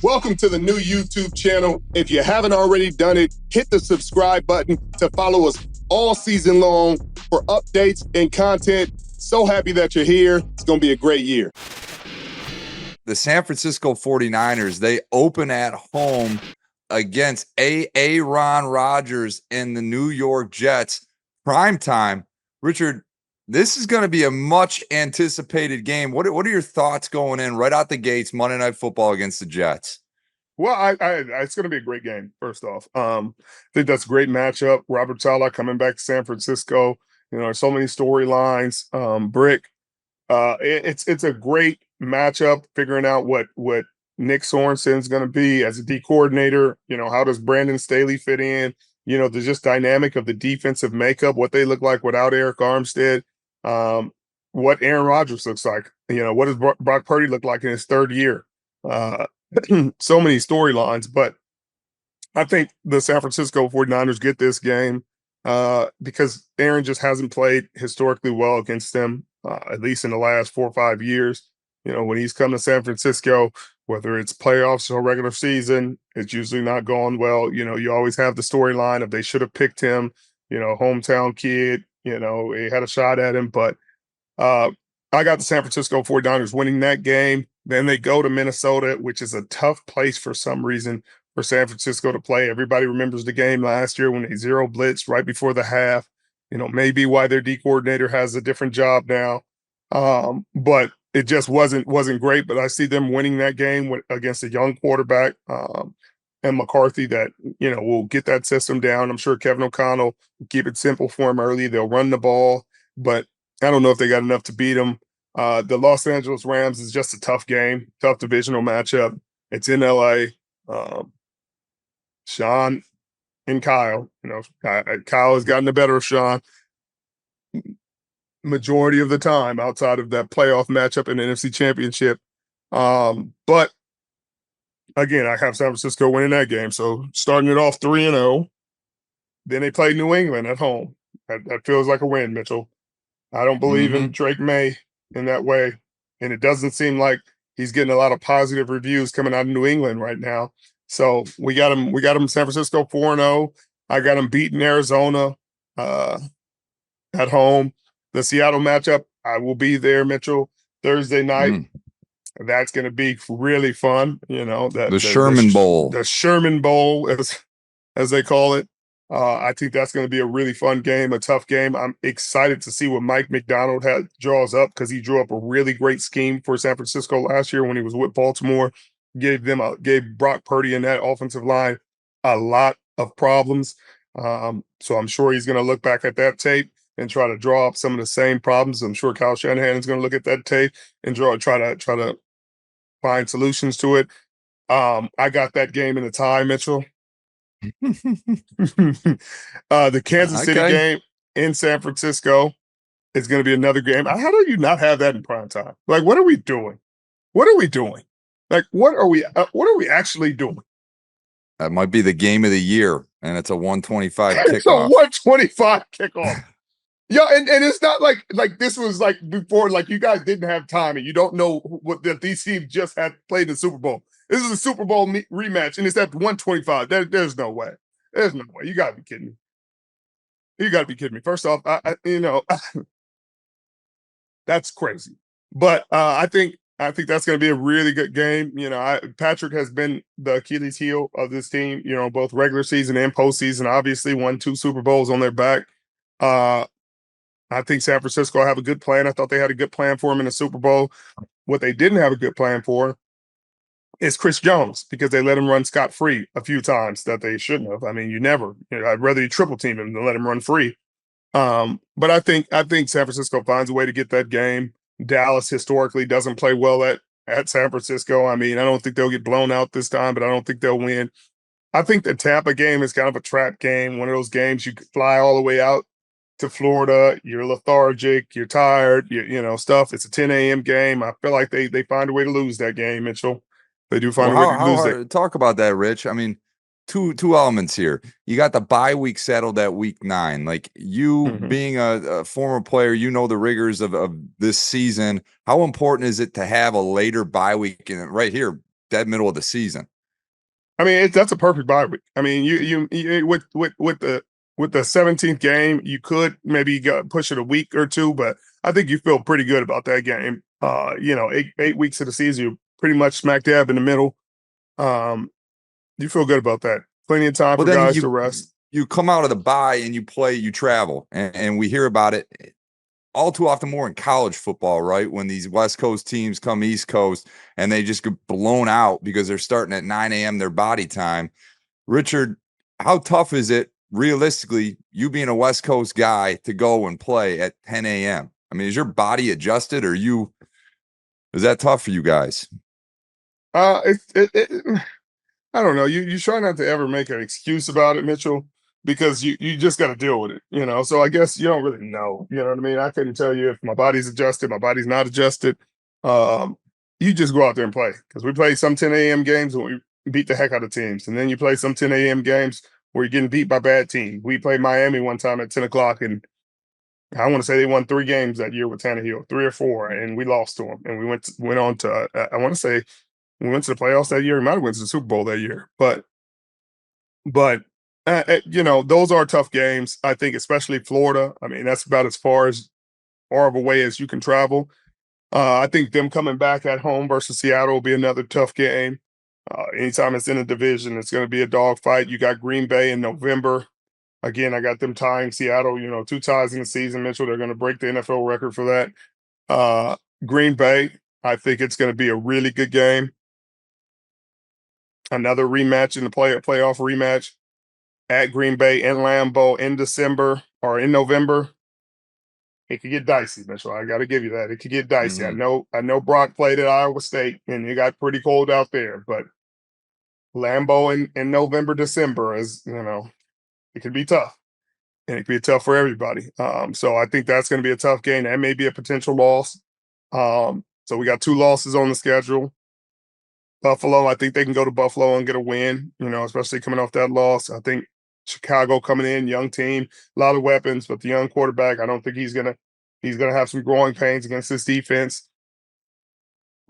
Welcome to the new YouTube channel. If you haven't already done it, hit the subscribe button to follow us all season long for updates and content. So happy that you're here. It's going to be a great year. The San Francisco 49ers, they open at home against Aaron Rodgers and the New York Jets. Prime time. Richard, this is going to be a much anticipated game. What are your thoughts going in right out the gates, Monday Night Football against the Jets? Well, it's going to be a great game, first off. I think that's a great matchup. Robert Saleh coming back to San Francisco. There's so many storylines. It's a great matchup, figuring out what Nick Sorensen's going to be as a D coordinator. How does Brandon Staley fit in? The just dynamic of the defensive makeup, what they look like without Eric Armstead, what Aaron Rodgers looks like. What does Brock Purdy look like in his third year? So many storylines, but I think the San Francisco 49ers get this game because Aaron just hasn't played historically well against them, at least in the last 4 or 5 years. When he's come to San Francisco, whether it's playoffs or regular season, it's usually not going well. You always have the storyline of they should have picked him, hometown kid, he had a shot at him. But I got the San Francisco 49ers winning that game. Then they go to Minnesota, which is a tough place for some reason for San Francisco to play. Everybody remembers the game last year when they zero blitzed right before the half. Maybe why their D coordinator has a different job now. But it just wasn't great. But I see them winning that game against a young quarterback and McCarthy that, will get that system down. I'm sure Kevin O'Connell will keep it simple for him early. They'll run the ball, but I don't know if they got enough to beat them. The Los Angeles Rams is just a tough game, tough divisional matchup. It's in LA. Sean and Kyle, Kyle has gotten the better of Sean majority of the time outside of that playoff matchup in the NFC Championship. But again, I have San Francisco winning that game. So starting it off 3-0, then they play New England at home. That feels like a win, Mitchell. I don't believe in Drake May in that way. And it doesn't seem like he's getting a lot of positive reviews coming out of New England right now. So we got him San Francisco 4-0. I got him beating Arizona at home. The Seattle matchup, I will be there, Mitchell, Thursday night. That's going to be really fun. The Sherman Bowl. The Sherman Bowl, as they call it. I think that's going to be a really fun game, a tough game. I'm excited to see what Mike McDonald draws up because he drew up a really great scheme for San Francisco last year when he was with Baltimore. Gave Brock Purdy and that offensive line a lot of problems. So I'm sure he's going to look back at that tape and try to draw up some of the same problems. I'm sure Kyle Shanahan is going to look at that tape and try to find solutions to it. I got that game in a tie, Mitchell. The Kansas City game in San Francisco is going to be another game. How do you not have that in prime time? Like, what are we doing? What are we doing? Like, what are we actually doing? That might be the game of the year, and it's a 125 kickoff. It's a 125 kickoff. Yeah, and it's not like this was like before, like you guys didn't have time and you don't know what these teams just had played in the Super Bowl. This is a Super Bowl rematch, and it's at 125. There's no way. There's no way. You got to be kidding me. You got to be kidding me. First off, that's crazy. But I think that's going to be a really good game. Patrick has been the Achilles heel of this team, both regular season and postseason, obviously won 2 Super Bowls on their back. I think San Francisco have a good plan. I thought they had a good plan for him in the Super Bowl. What they didn't have a good plan for is Chris Jones because they let him run scot-free a few times that they shouldn't have. I mean, I'd rather you triple team him than let him run free. But I think San Francisco finds a way to get that game. Dallas historically doesn't play well at San Francisco. I mean, I don't think they'll get blown out this time, but I don't think they'll win. I think the Tampa game is kind of a trap game, one of those games you could fly all the way out to Florida, you're lethargic, you're tired, stuff. It's a 10 a.m. game. I feel like they find a way to lose that game, Mitchell. They do find a way to lose it. Talk about that, Rich. I mean, two elements here. You got the bye week settled at week 9. Like you being a former player, the rigors of this season. How important is it to have a later bye week? And right here, dead middle of the season. I mean, that's a perfect bye week. I mean, you with the 17th game, you could maybe push it a week or two, but I think you feel pretty good about that game. Eight weeks of the season, you're pretty much smack dab in the middle. Um, you feel good about that. Plenty of time Well, for then guys to rest. you come out of the bye and you travel, and we hear about it all too often more in college football, right? When these West Coast teams come East Coast and they just get blown out because they're starting at 9 a.m. their body time. Richard, how tough is it realistically, you being a West Coast guy, to go and play at 10 a.m.? I mean, is your body adjusted, or is that tough for you guys? Uh, it, it, it, I don't know. You try not to ever make an excuse about it, Mitchell, because you just got to deal with it. So I guess you don't really know. You know what I mean? I couldn't tell you if my body's adjusted, my body's not adjusted. Um, you just go out there and play, because we play some 10 a.m. games and we beat the heck out of teams, and then you play some 10 a.m. games where you're getting beat by bad teams. We played Miami one time at 10 o'clock, and I want to say they won 3 games that year with Tannehill, 3 or 4, and we lost to them. And we went on to I want to say we went to the playoffs that year. We might have went to the Super Bowl that year, but those are tough games. I think, especially Florida. I mean, that's about as far of a way as you can travel. I think them coming back at home versus Seattle will be another tough game. Anytime it's in a division, it's going to be a dogfight. You got Green Bay in November. Again, I got them tying Seattle. 2 ties in the season, Mitchell. They're going to break the NFL record for that. Uh, Green Bay, I think it's going to be a really good game. Another rematch in the playoff rematch at Green Bay in Lambeau in December or in November. It could get dicey, Mitchell. I got to give you that. It could get dicey. Mm-hmm. I know Brock played at Iowa State and it got pretty cold out there, but Lambeau in November, December it could be tough. And it could be tough for everybody. So I think that's going to be a tough game. That may be a potential loss. So we got 2 losses on the schedule. Buffalo, I think they can go to Buffalo and get a win, especially coming off that loss. I think Chicago coming in, young team, a lot of weapons, but the young quarterback, I don't think he's gonna have some growing pains against this defense.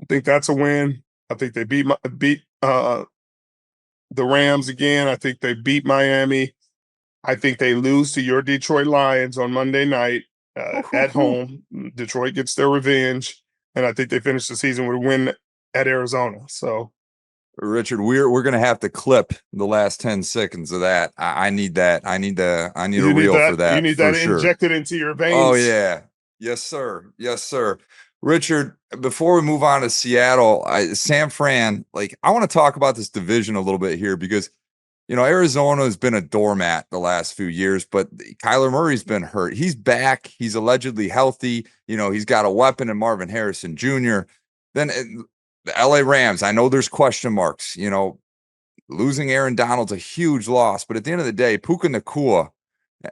I think that's a win. I think they beat the Rams again. I think they beat Miami. I think they lose to your Detroit Lions on Monday night at home. Detroit gets their revenge, and I think they finish the season with a win at Arizona. So, Richard, we're gonna have to clip the last 10 seconds of that. I need that. I need a you need reel for that. You that need for that sure. injected into your Oh veins. yeah. Yes, sir. Yes, sir. Richard, before we move on to Seattle, San Fran, I want to talk about this division a little bit here, because Arizona has been a doormat the last few years, but Kyler Murray's been hurt. He's back. He's allegedly healthy. He's got a weapon in Marvin Harrison Jr. Then the LA Rams, I know there's question marks. Losing Aaron Donald's a huge loss, but at the end of the day, Puka Nacua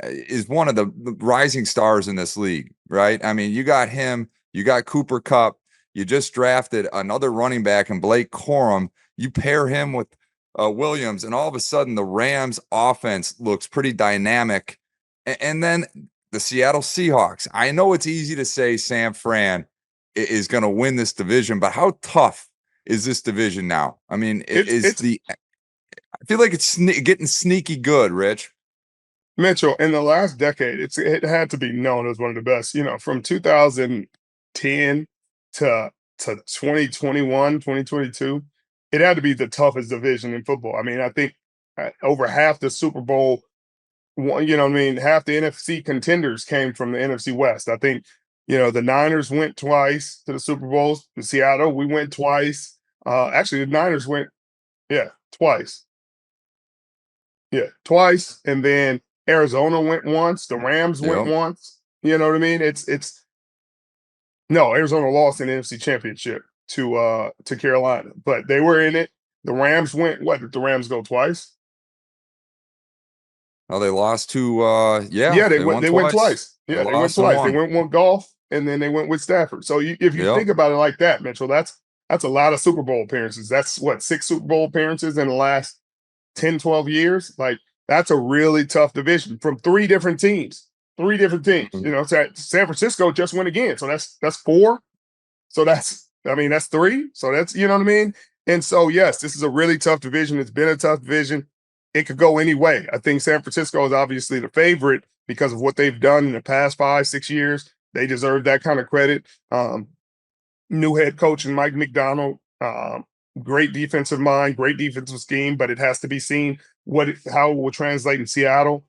is one of the rising stars in this league, right? I mean, you got him, you got Cooper Kupp, you just drafted another running back in Blake Corum. You pair him with Williams, and all of a sudden the Rams offense looks pretty dynamic. And then the Seattle Seahawks. I know it's easy to say San Fran is going to win this division, but how tough is this division now? I mean, I feel like it's getting sneaky good, Rich. Mitchell, in the last decade, it had to be known as one of the best. From 2010 to 2021, 2022, it had to be the toughest division in football. I mean, I think over half the Super Bowl, half the NFC contenders came from the NFC West. I think, the Niners went twice to the Super Bowls. In Seattle, we went twice. Actually, the Niners went, yeah, twice. Yeah, twice, and then Arizona went once. The Rams went Yep. once. You know what I mean? It's no, Arizona lost an NFC Championship to Carolina, but they were in it. The Rams went. What did the Rams go twice? Oh, they lost to Yeah, they they went. won They went twice. twice. They Yeah, they went lost and twice. They won. went one golf, and then they went with Stafford. So if you Yep. think about it like that, Mitchell, that's a lot of Super Bowl appearances. That's what, 6 Super Bowl appearances in the last 10, 12 years. That's a really tough division from 3 different teams. 3 different teams. Mhm. San Francisco just went again. So that's 4. So that's 3. So that's, you know what I mean? And so, yes, this is a really tough division. It's been a tough division. It could go any way. I think San Francisco is obviously the favorite because of what they've done in the past 5, 6 years. They deserve that kind of credit. New head coach and Mike McDonald. Great defensive mind, great defensive scheme, but it has to be seen how it will translate in Seattle.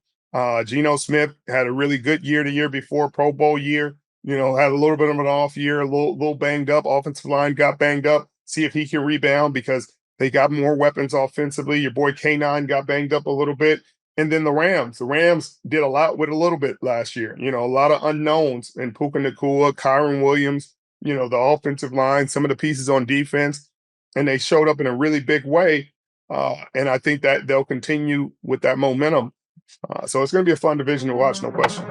Geno Smith had a really good year the year before, Pro Bowl year. Had a little bit of an off year, a little banged up. Offensive line got banged up. See if he can rebound because they got more weapons offensively. Your boy K9 got banged up a little bit. And then the Rams. The Rams did a lot with a little bit last year. A lot of unknowns in Puka Nacua, Kyron Williams, the offensive line, some of the pieces on defense, and they showed up in a really big way. And I think that they'll continue with that momentum. So it's going to be a fun division to watch, no question.